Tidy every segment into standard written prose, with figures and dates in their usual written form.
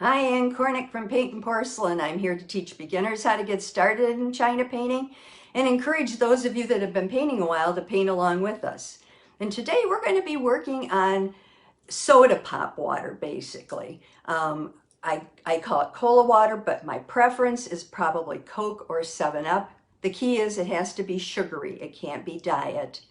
Hi, Ann Cornick from Paintnporcelain. I'm here to teach beginners how to get started in China painting and encourage those of you that have been painting a while to paint along with us. And today we're going to be working on soda pop water, basically. I call it cola water, but my preference is probably Coke or 7-Up. The key is it has to be sugary. It can't be diet.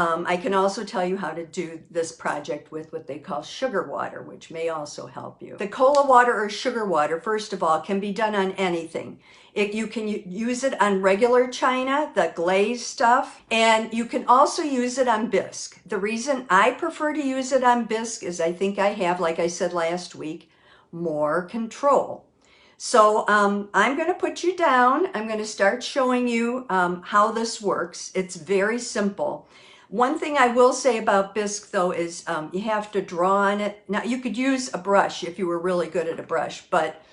I can also tell you how to do this project with what they call sugar water, which may also help you. The cola water or sugar water, first of all, can be done on anything. You can use it on regular china, the glazed stuff, and you can also use it on bisque. The reason I prefer to use it on bisque is I think I have, like I said last week, more control. So I'm going to put you down. I'm going to start showing you how this works. It's very simple. One thing I will say about bisque, though, is you have to draw on it. Now, you could use a brush if you were really good at a brush, but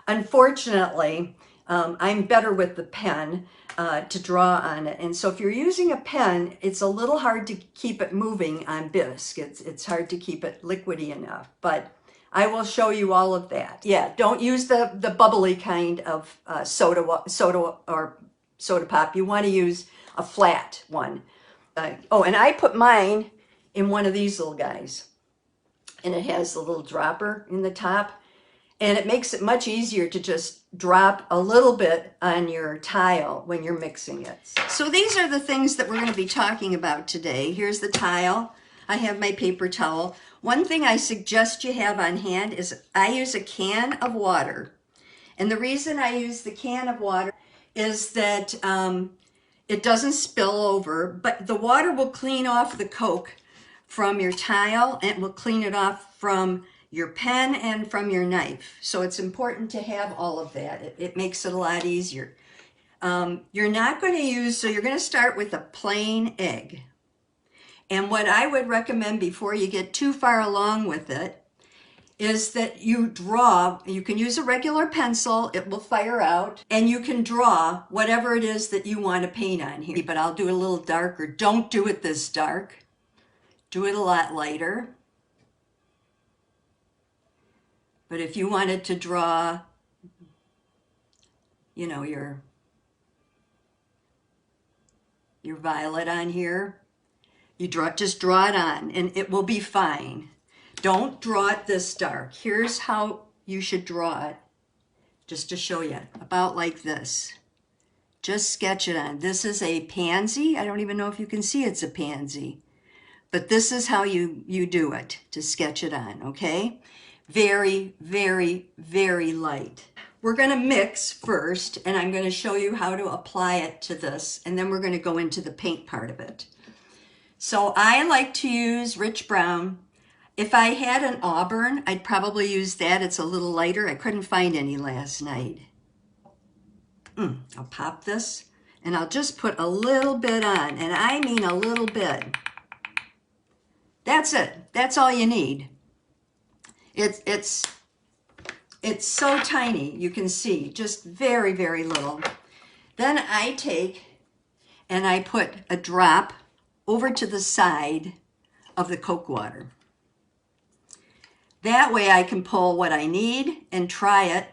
unfortunately, I'm better with the pen to draw on it. And so if you're using a pen, it's a little hard to keep it moving on bisque. It's hard to keep it liquidy enough, but I will show you all of that. Yeah, don't use the bubbly kind of soda or soda pop. You want to use a flat one. Oh, and I put mine in one of these little guys, and it has the little dropper in the top, and it makes it much easier to just drop a little bit on your tile when you're mixing it. So these are the things that we're going to be talking about today. Here's the tile. I have my paper towel. One thing I suggest you have on hand is I use a can of water, and the reason I use the can of water is that it doesn't spill over, but the water will clean off the Coke from your tile, and it will clean it off from your pen and from your knife. So it's important to have all of that. It makes it a lot easier. You're not going to use, so you're going to start with a plain egg. And what I would recommend before you get too far along with it is that you draw. You can use a regular pencil, it will fire out, and you can draw whatever it is that you want to paint on here. But I'll do it a little darker. Don't do it this dark. Do it a lot lighter. But if you wanted to draw, you know, your violet on here, you just draw it on and it will be fine. Don't draw it this dark. Here's how you should draw it, just to show you, about like this. Just sketch it on. This is a pansy. I don't even know if you can see it's a pansy, but this is how you do it, to sketch it on, okay? Very, very, very light. We're going to mix first, and I'm going to show you how to apply it to this, and then we're going to go into the paint part of it. So I like to use rich brown. If I had an auburn, I'd probably use that. It's a little lighter. I couldn't find any last night. I'll pop this, and I'll just put a little bit on, and I mean a little bit. That's it. That's all you need. It's so tiny, you can see, just very, very little. Then I take and I put a drop over to the side of the Coke water. That way I can pull what I need and try it,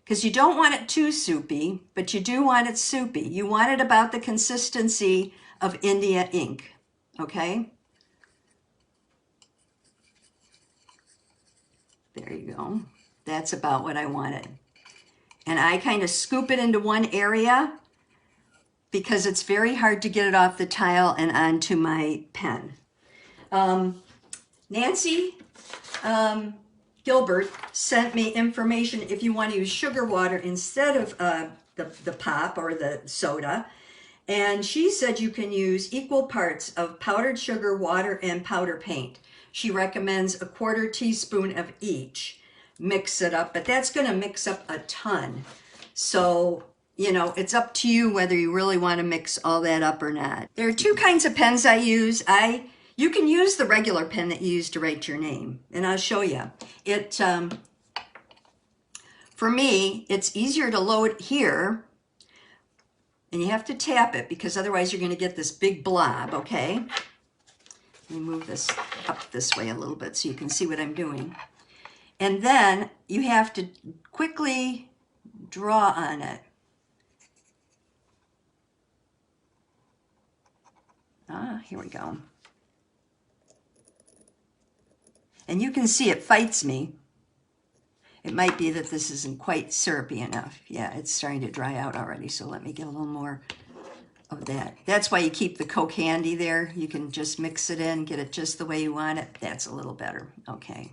because you don't want it too soupy, but you do want it soupy. You want it about the consistency of India ink, okay? There you go. That's about what I wanted. And I kind of scoop it into one area because it's very hard to get it off the tile and onto my pen. Nancy Gilbert sent me information if you want to use sugar water instead of the pop or the soda. And she said you can use equal parts of powdered sugar, water, and powder paint. She recommends a 1/4 teaspoon of each. Mix it up, but that's going to mix up a ton. So, you know, it's up to you whether you really want to mix all that up or not. There are two kinds of pens I use. You can use the regular pen that you use to write your name, and I'll show you. For me, it's easier to load here, and you have to tap it because otherwise you're going to get this big blob, okay? Let me move this up this way a little bit so you can see what I'm doing. And then you have to quickly draw on it. Here we go. And you can see it fights me. It might be that this isn't quite syrupy enough. Yeah, it's starting to dry out already, so let me get a little more of that. That's why you keep the Coke handy there. You can just mix it in, get it just the way you want it. That's a little better. Okay.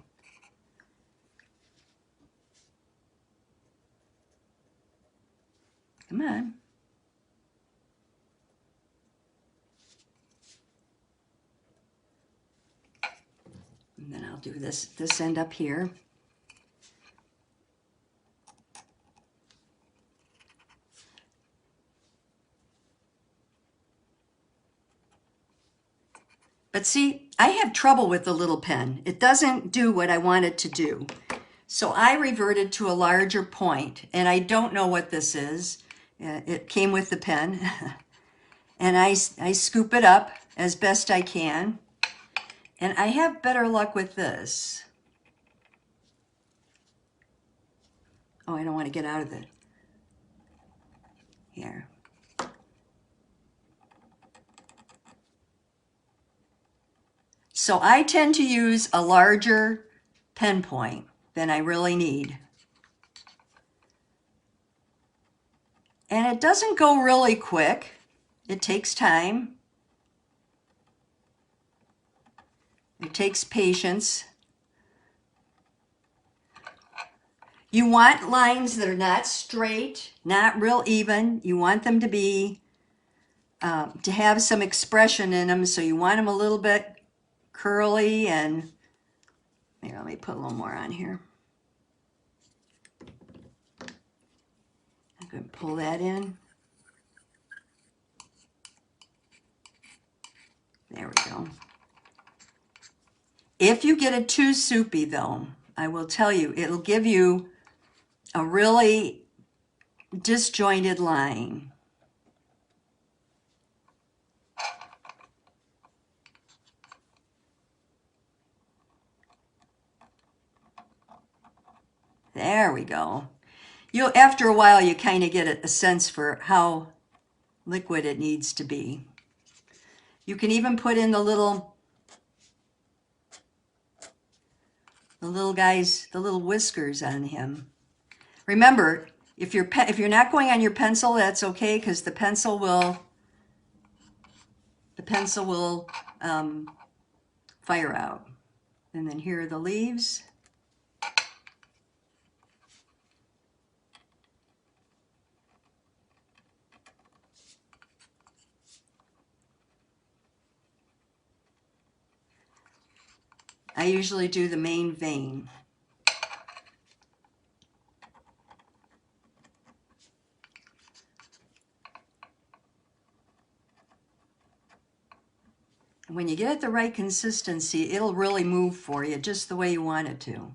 Come on. And then I'll do this end up here. But see, I have trouble with the little pen. It doesn't do what I want it to do. So I reverted to a larger point, and I don't know what this is. It came with the pen. And I scoop it up as best I can. And I have better luck with this. Oh, I don't want to get out of it. Here. So I tend to use a larger pen point than I really need. And it doesn't go really quick. It takes time. It takes patience. You want lines that are not straight, not real even. You want them to be, to have some expression in them. So you want them a little bit curly, and here, let me put a little more on here. I'm going to pull that in. There we go. If you get it too soupy though, I will tell you, it'll give you a really disjointed line. There we go. After a while, you kind of get a sense for how liquid it needs to be. You can even put in the little guys, the little whiskers on him. Remember, if you're not going on your pencil, that's okay, because the pencil will fire out. And then here are the leaves. I usually do the main vein. And when you get it the right consistency, it'll really move for you just the way you want it to.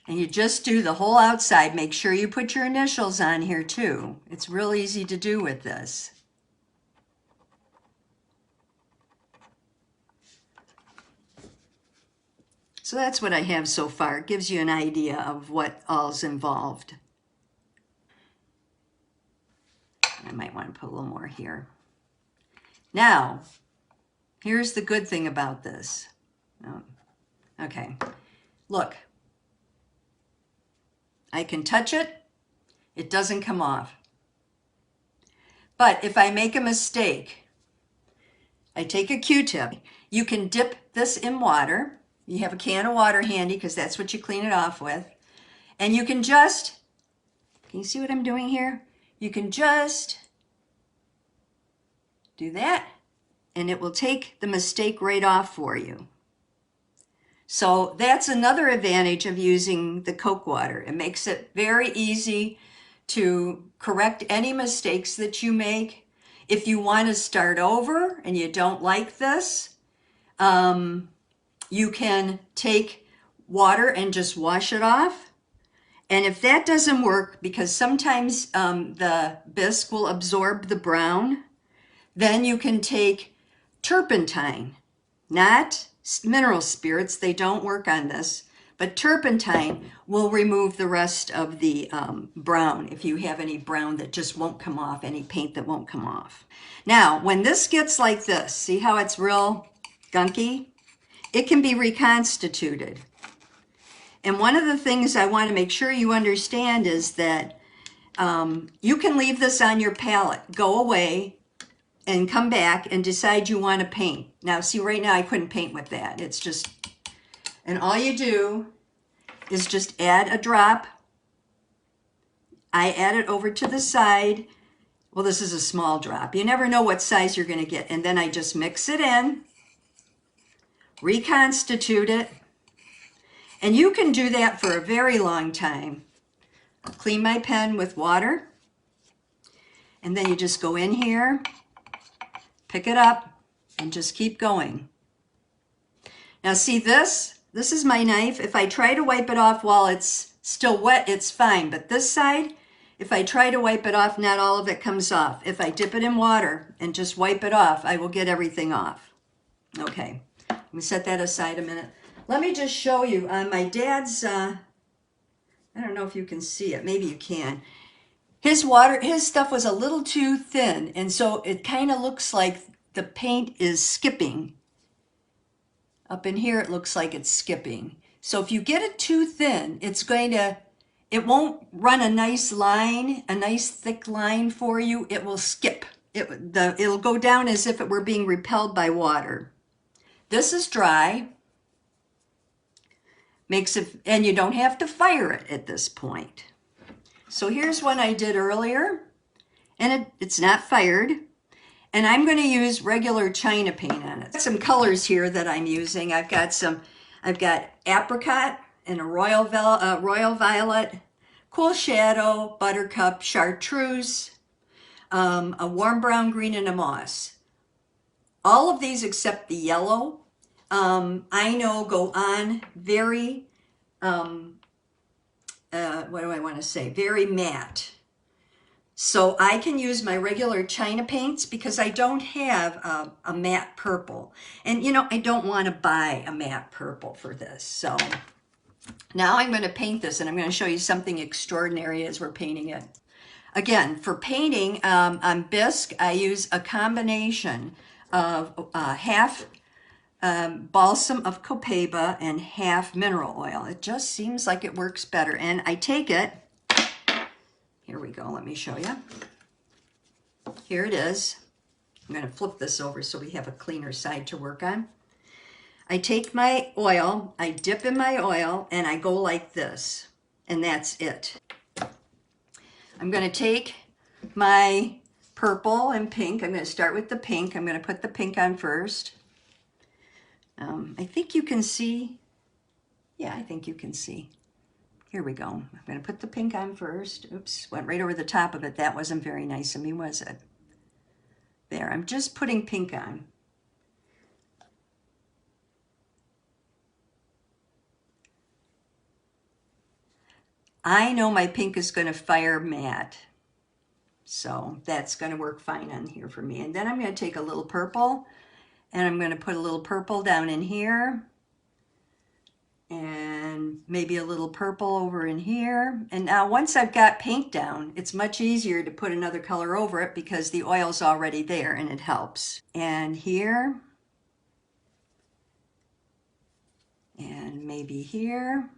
And you just do the whole outside. Make sure you put your initials on here too. It's real easy to do with this. So that's what I have so far. It gives you an idea of what all's involved. I might want to put a little more here. Now, here's the good thing about this. Oh, okay, look. I can touch it. It doesn't come off. But if I make a mistake, I take a Q-tip. You can dip this in water. You have a can of water handy because that's what you clean it off with. And you can just, can you see what I'm doing here? You can just do that and it will take the mistake right off for you. So that's another advantage of using the Coke water. It makes it very easy to correct any mistakes that you make. If you want to start over and you don't like this, you can take water and just wash it off. And if that doesn't work, because sometimes the bisque will absorb the brown, then you can take turpentine, not mineral spirits. They don't work on this. But turpentine will remove the rest of the brown, if you have any brown that just won't come off, any paint that won't come off. Now, when this gets like this, see how it's real gunky? It can be reconstituted. And one of the things I want to make sure you understand is that you can leave this on your palette, go away, and come back and decide you want to paint. Now, see, right now I couldn't paint with that. It's just, and all you do is just add a drop. I add it over to the side. Well, this is a small drop. You never know what size you're going to get. And then I just mix it in, reconstitute it. And you can do that for a very long time. I'll clean my pen with water. And then you just go in here, pick it up, and just keep going. Now see this? This is my knife. If I try to wipe it off while it's still wet, it's fine. But this side, if I try to wipe it off, not all of it comes off. If I dip it in water and just wipe it off, I will get everything off. Okay, let me set that aside a minute. Let me just show you on my dad's, I don't know if you can see it, maybe you can. His stuff was a little too thin, and so it kind of looks like the paint is skipping. Up in here, it looks like it's skipping. So if you get it too thin, it won't run a nice line, a nice thick line for you. It will skip. It'll go down as if it were being repelled by water. This is dry. Makes it, and you don't have to fire it at this point. So here's one I did earlier, and it's not fired. And I'm going to use regular China paint on it. Some colors here that I'm using. I've got apricot and a royal violet, cool shadow, buttercup, chartreuse, a warm brown, green, and a moss. All of these except the yellow, I know go on very, what do I want to say? Very matte. So I can use my regular China paints because I don't have a matte purple. And you know, I don't want to buy a matte purple for this. So now I'm going to paint this, and I'm going to show you something extraordinary as we're painting it. Again, for painting on bisque, I use a combination of half balsam of copaiba and half mineral oil. It just seems like it works better. And I take it, here we go, let me show you. Here it is. I'm going to flip this over so we have a cleaner side to work on. I take my oil, I dip in my oil, and I go like this, and that's it. I'm going to take my purple and pink. I'm going to start with the pink. I'm going to put the pink on first. I think you can see. Yeah, I think you can see. Here we go. I'm going to put the pink on first. Oops, went right over the top of it. That wasn't very nice of me, was it? There, I'm just putting pink on. I know my pink is going to fire matte. So that's going to work fine on here for me. And then I'm going to take a little purple, and I'm going to put a little purple down in here, and maybe a little purple over in here. And now once I've got paint down, it's much easier to put another color over it because the oil's already there and it helps. And here, and maybe here,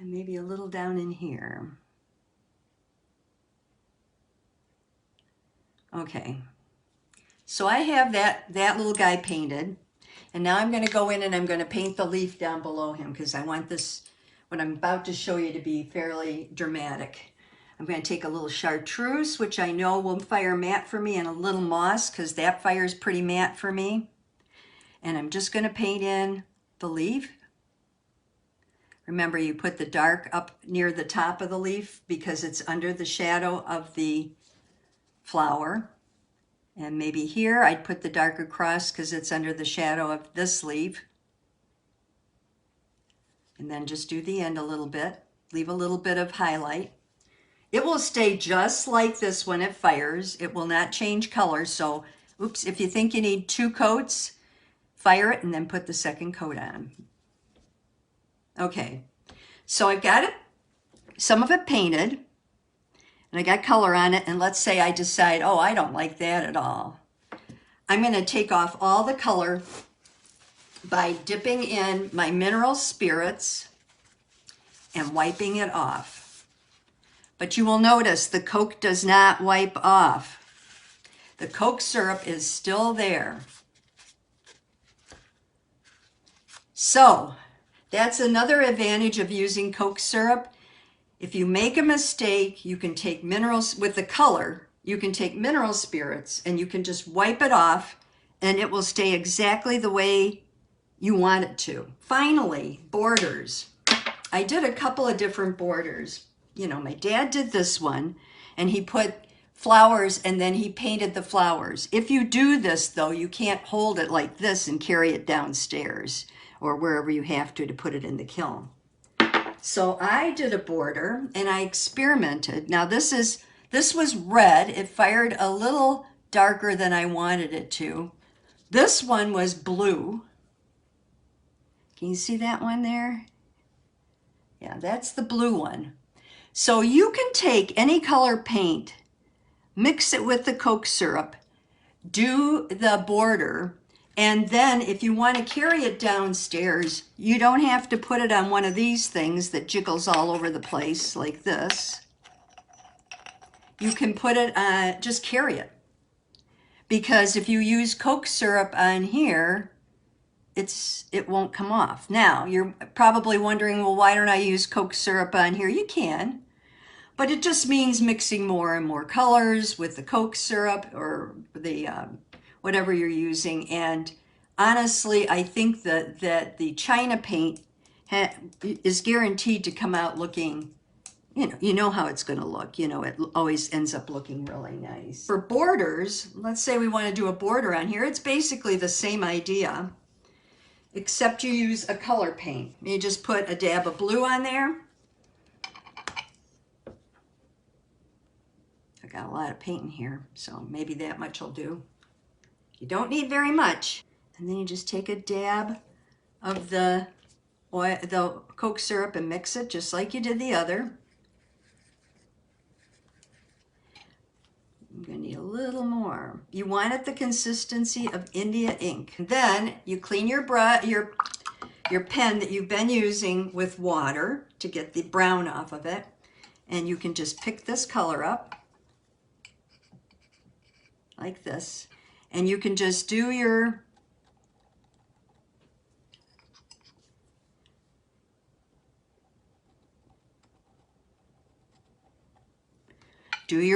and maybe a little down in here. Okay, so I have that little guy painted, and now I'm going to go in and I'm going to paint the leaf down below him because I want this, what I'm about to show you, to be fairly dramatic. I'm going to take a little chartreuse, which I know will fire matte for me, and a little moss because that fires pretty matte for me. And I'm just going to paint in the leaf. Remember, you put the dark up near the top of the leaf because it's under the shadow of the flower. And maybe here I'd put the dark across because it's under the shadow of this leaf. And then just do the end a little bit. Leave a little bit of highlight. It will stay just like this when it fires. It will not change color. So, oops, if you think you need 2 coats, fire it, and then put the second coat on. Okay, so I've got it, some of it painted, and I got color on it, and let's say I decide, oh, I don't like that at all. I'm going to take off all the color by dipping in my mineral spirits and wiping it off. But you will notice the Coke does not wipe off. The Coke syrup is still there. So that's another advantage of using Coke syrup. If you make a mistake, you can take minerals with the color, you can take mineral spirits and you can just wipe it off and it will stay exactly the way you want it to. Finally, borders. I did a couple of different borders. You know, my dad did this one and he put flowers and then he painted the flowers. If you do this though, you can't hold it like this and carry it downstairs or wherever you have to put it in the kiln. So I did a border and I experimented. Now this was red. It fired a little darker than I wanted it to. This one was blue. Can you see that one there? Yeah, that's the blue one. So you can take any color paint, mix it with the Coke syrup, do the border, and then if you want to carry it downstairs, you don't have to put it on one of these things that jiggles all over the place like this. You can put it on, just carry it. Because if you use Coke syrup on here, it won't come off. Now, you're probably wondering, well, why don't I use Coke syrup on here? You can, but it just means mixing more and more colors with the Coke syrup or the whatever you're using. And honestly, I think that the China paint is guaranteed to come out looking, you know how it's going to look. You know, it always ends up looking really nice. For borders, let's say we want to do a border on here. It's basically the same idea, except you use a color paint. You just put a dab of blue on there. I got a lot of paint in here, so maybe that much will do. You don't need very much. And then you just take a dab of the Coke syrup and mix it just like you did the other. I'm going to need a little more. You want it the consistency of India ink. And then you clean your pen that you've been using with water to get the brown off of it. And you can just pick this color up like this. And you can just do your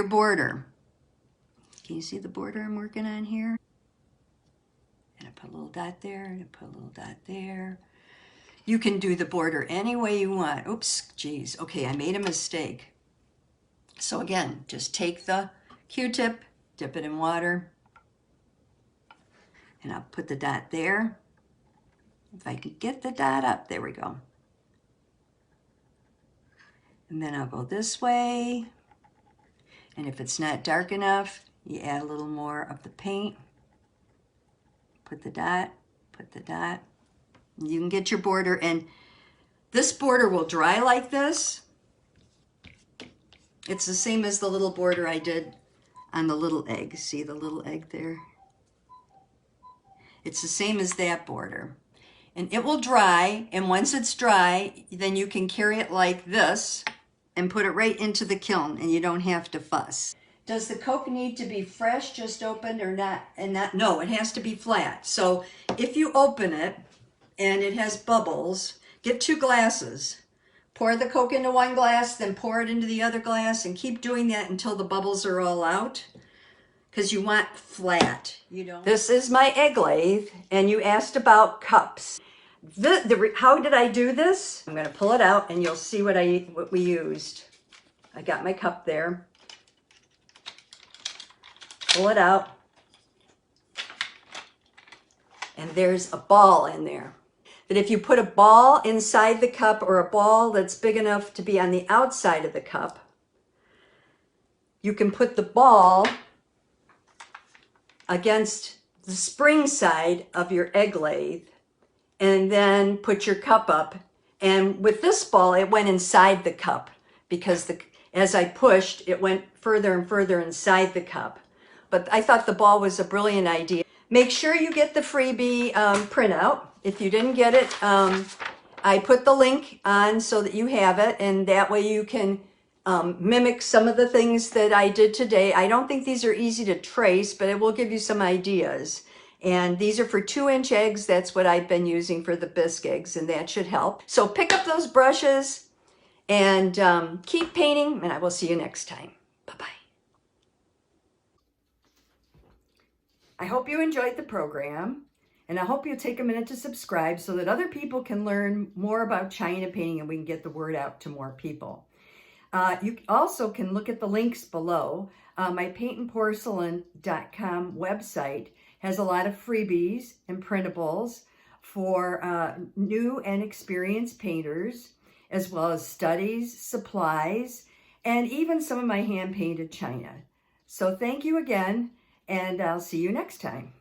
border. Can you see the border I'm working on here? And I put a little dot there, and I put a little dot there. You can do the border any way you want. Oops, geez. Okay, I made a mistake. So again, just take the Q-tip, dip it in water, and I'll put the dot there. If I could get the dot up, there we go. And then I'll go this way. And if it's not dark enough, you add a little more of the paint. Put the dot, put the dot. You can get your border, and this border will dry like this. It's the same as the little border I did on the little egg. See the little egg there? It's the same as that border. And it will dry, and once it's dry, then you can carry it like this and put it right into the kiln, and you don't have to fuss. Does the Coke need to be fresh, just opened, or not? No, it has to be flat. So if you open it and it has bubbles, get 2 glasses. Pour the Coke into one glass, then pour it into the other glass, and keep doing that until the bubbles are all out, because you want flat. This is my egg lathe, and you asked about cups. How did I do this? I'm going to pull it out, and you'll see what we used. I got my cup there. Pull it out, and there's a ball in there. That if you put a ball inside the cup, or a ball that's big enough to be on the outside of the cup, you can put the ball against the spring side of your egg lathe and then put your cup up. And with this ball, it went inside the cup because as I pushed, it went further and further inside the cup. But I thought the ball was a brilliant idea. Make sure you get the freebie printout. If you didn't get it, I put the link on so that you have it, and that way you can mimic some of the things that I did today. I don't think these are easy to trace, but it will give you some ideas. And these are for 2-inch eggs. That's what I've been using for the bisque eggs, and that should help. So pick up those brushes and keep painting, and I will see you next time. Bye-bye. I hope you enjoyed the program, and I hope you'll take a minute to subscribe so that other people can learn more about China painting and we can get the word out to more people. You also can look at the links below. My Paintnporcelain.com website has a lot of freebies and printables for new and experienced painters, as well as studies, supplies, and even some of my hand-painted china. So thank you again, and I'll see you next time.